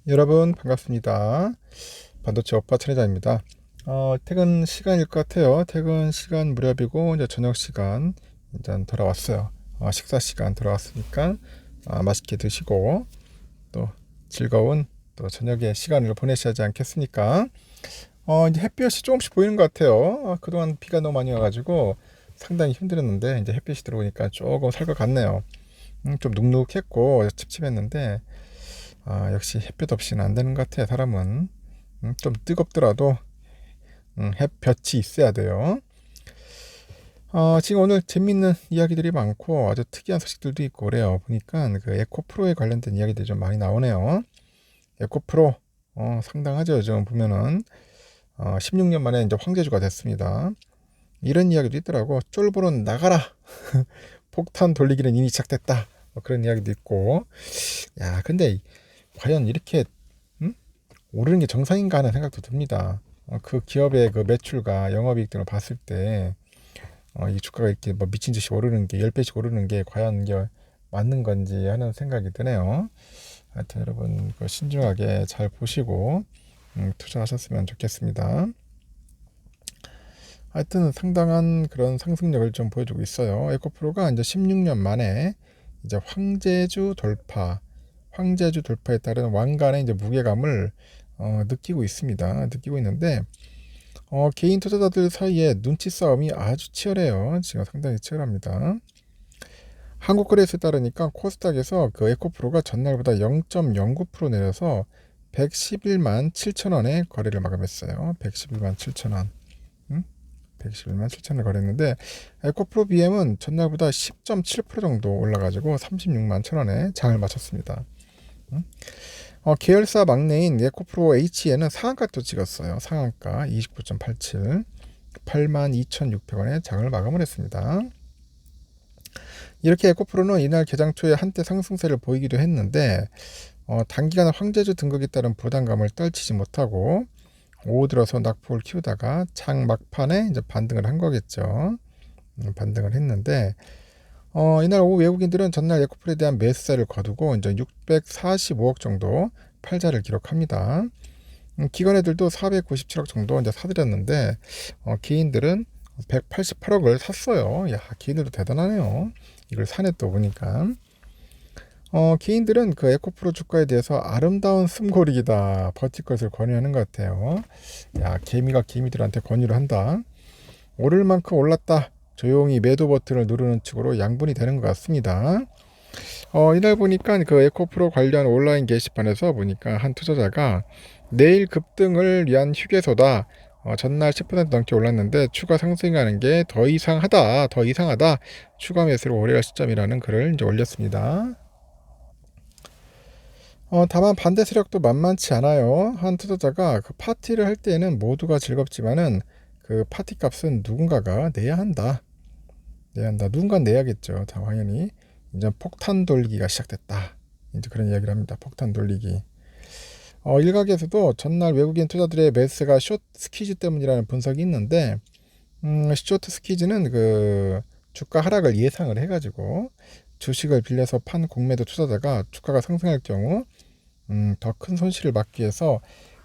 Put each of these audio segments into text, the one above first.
여러분 반갑습니다. 반도체 오빠 천혜자입니다. 퇴근 시간일 것 같아요. 퇴근 시간 무렵이고 이제 저녁 시간 이제 돌아왔어요. 식사 시간 돌아왔으니까 맛있게 드시고 또 즐거운 또 저녁의 시간을 보내셔야 하지 않겠습니까? 이제 햇볕이 조금씩 보이는 것 같아요. 그동안 비가 너무 많이 와가지고 상당히 힘들었는데 이제 햇빛이 들어오니까 조금 살 것 같네요. 좀 눅눅했고 찝찝했는데 역시 햇볕 없이는 안 되는 것 같아요. 사람은 좀 뜨겁더라도 햇볕이 있어야 돼요. 지금 오늘 재밌는 이야기들이 많고 아주 특이한 소식들도 있고 그래요. 보니까 그 에코프로에 관련된 이야기들이 좀 많이 나오네요. 에코프로 상당하죠. 좀 보면은 16년 만에 이제 황제주가 됐습니다. 이런 이야기도 있더라고. 쫄보는 나가라. 폭탄 돌리기는 이미 시작됐다. 그런 이야기도 있고. 야, 근데 과연 이렇게 오르는 게 정상인가 하는 생각도 듭니다. 그 기업의 그 매출과 영업이익 등을 봤을 때, 이 주가가 이렇게 뭐 미친 듯이 오르는 게 10배씩 오르는 게 과연 이게 맞는 건지 하는 생각이 드네요. 하여튼 여러분 신중하게 잘 보시고 투자하셨으면 좋겠습니다. 하여튼 상당한 그런 상승력을 좀 보여주고 있어요. 에코프로가 이제 16년 만에 이제 황제주 돌파에 따른 왕관의 이제 무게감을 느끼고 있습니다. 느끼고 있는데 개인 투자자들 사이에 눈치 싸움이 아주 치열해요. 지금 상당히 치열합니다. 한국거래소에 따르니까 코스닥에서 그 에코프로가 전날보다 0.09% 내려서 111만 7천 원에 거래를 마감했어요. 111만 7천 원. 111만 7천 원 거래했는데 에코프로 BM은 전날보다 10.7% 정도 올라가지고 36만 천 원에 장을 마쳤습니다. 계열사 막내인 에코프로 H에는 상한가 또 찍었어요. 상한가 29.87, 82,600원에 장을 마감을 했습니다. 이렇게 에코프로는 이날 개장 초에 한때 상승세를 보이기도 했는데 단기간 황제주 등극에 따른 부담감을 떨치지 못하고 오후 들어서 낙폭을 키우다가 장 막판에 이제 반등을 한 거겠죠. 반등을 했는데 이날 오후 외국인들은 전날 에코프로에 대한 매수세를 거두고 이제 645억 정도 팔자를 기록합니다. 기관애들도 497억 정도 이제 사들였는데 개인들은 188억을 샀어요. 야, 개인들도 대단하네요. 이걸 사네 또 보니까. 개인들은 그 에코프로 주가에 대해서 아름다운 숨고르기다 버티것을 권유하는 것 같아요. 야, 개미가 개미들한테 권유를 한다. 오를 만큼 올랐다. 조용히 매도 버튼을 누르는 측으로 양분이 되는 것 같습니다. 이날 보니까 그 에코프로 관련 온라인 게시판에서 보니까 한 투자자가 내일 급등을 위한 휴게소다. 전날 10% 넘게 올랐는데 추가 상승하는 게 더 이상하다, 더 이상하다. 추가 매수를 오래할 시점이라는 글을 이제 올렸습니다. 다만 반대 세력도 만만치 않아요. 한 투자자가 그 파티를 할 때에는 모두가 즐겁지만은 그 파티 값은 누군가가 내야 한다. 내야 한다. 누군가 내야겠죠. 당연히. 이제 폭탄 돌기가 시작됐다. 이제 그런 이야기를 합니다. 폭탄 돌리기. 일각에서도 전날 외국인 투자들의 매수가 숏 스퀴즈 때문이라는 분석이 있는데, 숏 스퀴즈는 그 주가 하락을 예상을 해가지고 주식을 빌려서 판 공매도 투자자가 주가가 상승할 경우 더 큰 손실을 막기 위해서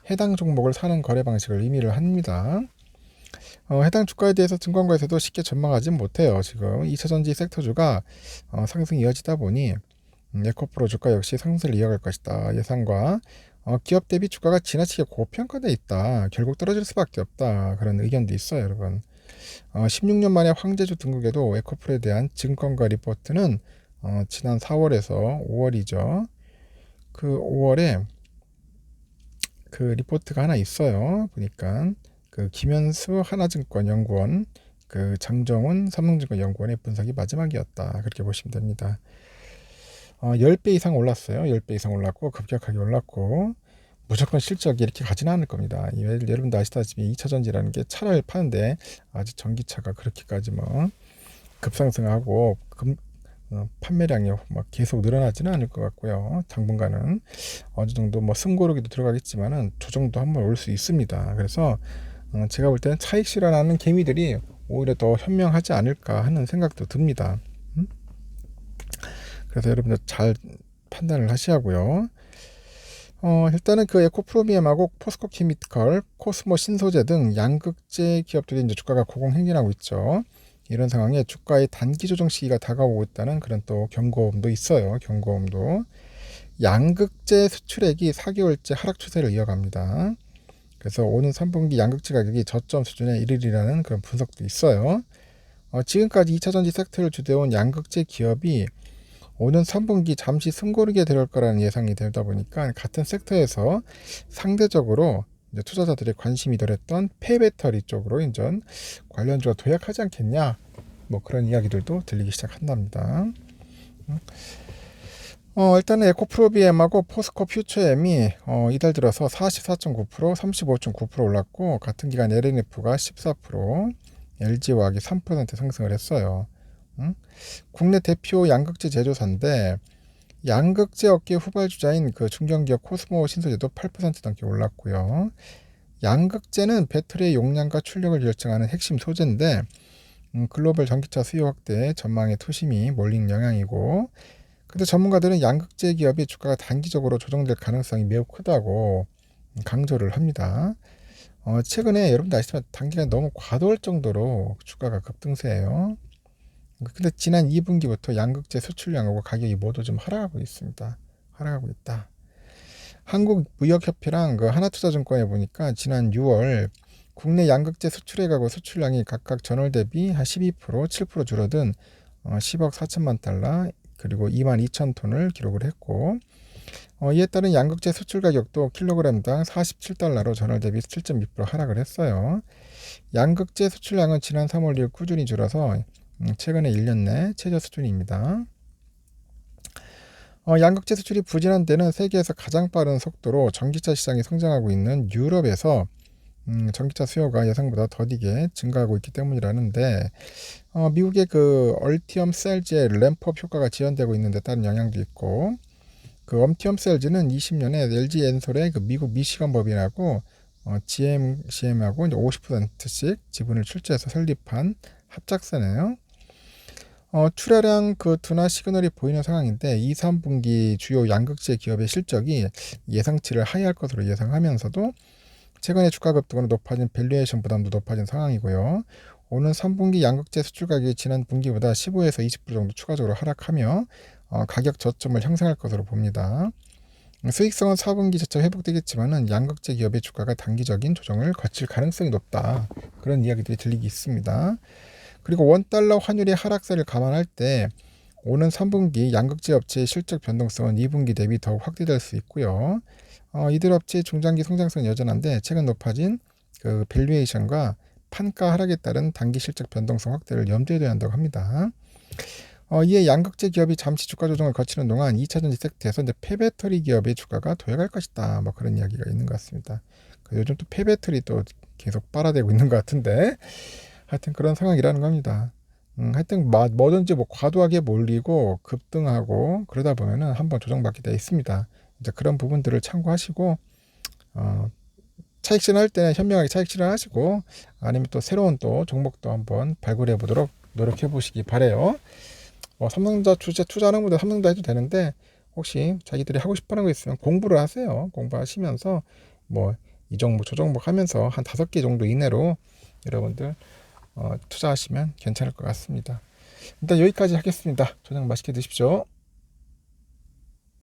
해당 종목을 사는 거래 방식을 의미를 합니다. 해당 주가에 대해서 증권가에서도 쉽게 전망하지 못해요. 지금 2차전지 섹터주가 상승이 이어지다 보니 에코프로 주가 역시 상승을 이어갈 것이다. 예상과 기업 대비 주가가 지나치게 고평가되어 있다. 결국 떨어질 수밖에 없다. 그런 의견도 있어요, 여러분. 16년 만에 황제주 등극에도 에코프로에 대한 증권가 리포트는 지난 4월에서 5월이죠. 그 5월에 그 리포트가 하나 있어요. 보니까 그 김현수 하나증권연구원, 그 장정훈 삼성증권연구원의 분석이 마지막이었다. 그렇게 보시면 됩니다. 10배 이상 올랐어요. 10배 이상 올랐고 급격하게 올랐고 무조건 실적이 이렇게 가지는 않을 겁니다. 여러분도 아시다시피 2차전지라는 게 차를 파는데 아직 전기차가 그렇게까지 뭐 급상승하고 판매량이 막 계속 늘어나지는 않을 것 같고요. 당분간은 어느 정도 뭐 숨고르기도 들어가겠지만은 조정도 한번 올 수 있습니다. 그래서 제가 볼 때는 차익 실현하는 개미들이 오히려 더 현명하지 않을까 하는 생각도 듭니다. 그래서 여러분들 잘 판단을 하셔야고요. 일단은 그 에코프로미엠하고 포스코 케미컬, 코스모 신소재 등 양극재 기업들이 이제 주가가 고공행진하고 있죠. 이런 상황에 주가의 단기 조정 시기가 다가오고 있다는 그런 또 경고음도 있어요. 경고음도. 양극재 수출액이 4개월째 하락 추세를 이어갑니다. 그래서 오는 3분기 양극재 가격이 저점 수준에 이르리라는 그런 분석도 있어요. 지금까지 2차전지 섹터를 주도해온 양극재 기업이 오는 3분기 잠시 숨고르게 될 거라는 예상이 되다 보니까 같은 섹터에서 상대적으로 이제 투자자들의 관심이 덜했던 폐배터리 쪽으로 이제 관련주가 도약하지 않겠냐, 뭐 그런 이야기들도 들리기 시작한답니다. 일단은 에코프로비엠하고 포스코 퓨처엠이 이달 들어서 44.9%, 35.9% 올랐고 같은 기간 LNF가 14%, LG화학이 3% 상승을 했어요. 국내 대표 양극재 제조사인데 양극재 업계 후발주자인 그 중견기업 코스모 신소재도 8% 넘게 올랐고요. 양극재는 배터리의 용량과 출력을 결정하는 핵심 소재인데 글로벌 전기차 수요 확대 전망에 투심이 몰린 영향이고, 근데 전문가들은 양극재 기업의 주가가 단기적으로 조정될 가능성이 매우 크다고 강조를 합니다. 최근에 여러분들 아시지만 단기간 너무 과도할 정도로 주가가 급등세예요. 근데 지난 2분기부터 양극재 수출량하고 가격이 모두 좀 하락하고 있습니다. 하락하고 있다. 한국무역협회랑 그 하나투자증권에 보니까 지난 6월 국내 양극재 수출액하고 수출량이 각각 전월 대비 한 12%, 7% 줄어든 10억 4천만 달러 그리고 2만 2천 톤을 기록을 했고, 이에 따른 양극재 수출 가격도 킬로그램당 47달러로 전월 대비 7.2% 하락을 했어요. 양극재 수출량은 지난 3월 이후 꾸준히 줄어서 최근에 1년 내 최저 수준입니다. 양극재 수출이 부진한 데는 세계에서 가장 빠른 속도로 전기차 시장이 성장하고 있는 유럽에서 전기차 수요가 예상보다 더디게 증가하고 있기 때문이라는데, 미국의 그 얼티엄 셀즈의 램프업 효과가 지연되고 있는 데 따른 영향도 있고, 그 엄티엄 셀즈는 20년에 LG 엔솔의 그 미국 미시건 법인하고 GM하고 이제 50%씩 지분을 출자해서 설립한 합작사네요. 출하량 그 둔화 시그널이 보이는 상황인데 2, 3분기 주요 양극재 기업의 실적이 예상치를 하회할 것으로 예상하면서도 최근에 주가 급등으로 높아진 밸류에이션 부담도 높아진 상황이고요. 오는 3분기 양극재 수출 가격이 지난 분기보다 15에서 20% 정도 추가적으로 하락하며 가격 저점을 형성할 것으로 봅니다. 수익성은 4분기 재차 회복되겠지만은 양극재 기업의 주가가 단기적인 조정을 거칠 가능성이 높다. 그런 이야기들이 들리기 있습니다. 그리고 원달러 환율의 하락세를 감안할 때 오는 3분기 양극재 업체의 실적 변동성은 2분기 대비 더욱 확대될 수 있고요. 이들 업체의 중장기 성장성은 여전한데 최근 높아진 그 밸류에이션과 판가 하락에 따른 단기 실적 변동성 확대를 염두에 둬야 한다고 합니다. 이에 양극재 기업이 잠시 주가 조정을 거치는 동안 2차전지 섹터에서 이제 폐배터리 기업의 주가가 도약할 것이다. 뭐 그런 이야기가 있는 것 같습니다. 요즘 또 폐배터리 또 계속 빨아대고 있는 것 같은데 하여튼 그런 상황이라는 겁니다. 하여튼 뭐든지 뭐 과도하게 몰리고 급등하고 그러다 보면은 한번 조정받게 돼 있습니다. 이제 그런 부분들을 참고하시고 차익 실현할 때는 현명하게 차익 실현하시고 아니면 또 새로운 또 종목도 한번 발굴해 보도록 노력해 보시기 바래요. 삼성전자 투자하는 분들 삼성전자 해도 되는데 혹시 자기들이 하고 싶어하는 거 있으면 공부를 하세요. 공부하시면서 뭐 이 종목 저 종목 하면서 한 5개 정도 이내로 여러분들 투자하시면 괜찮을 것 같습니다. 일단 여기까지 하겠습니다. 저녁 맛있게 드십시오.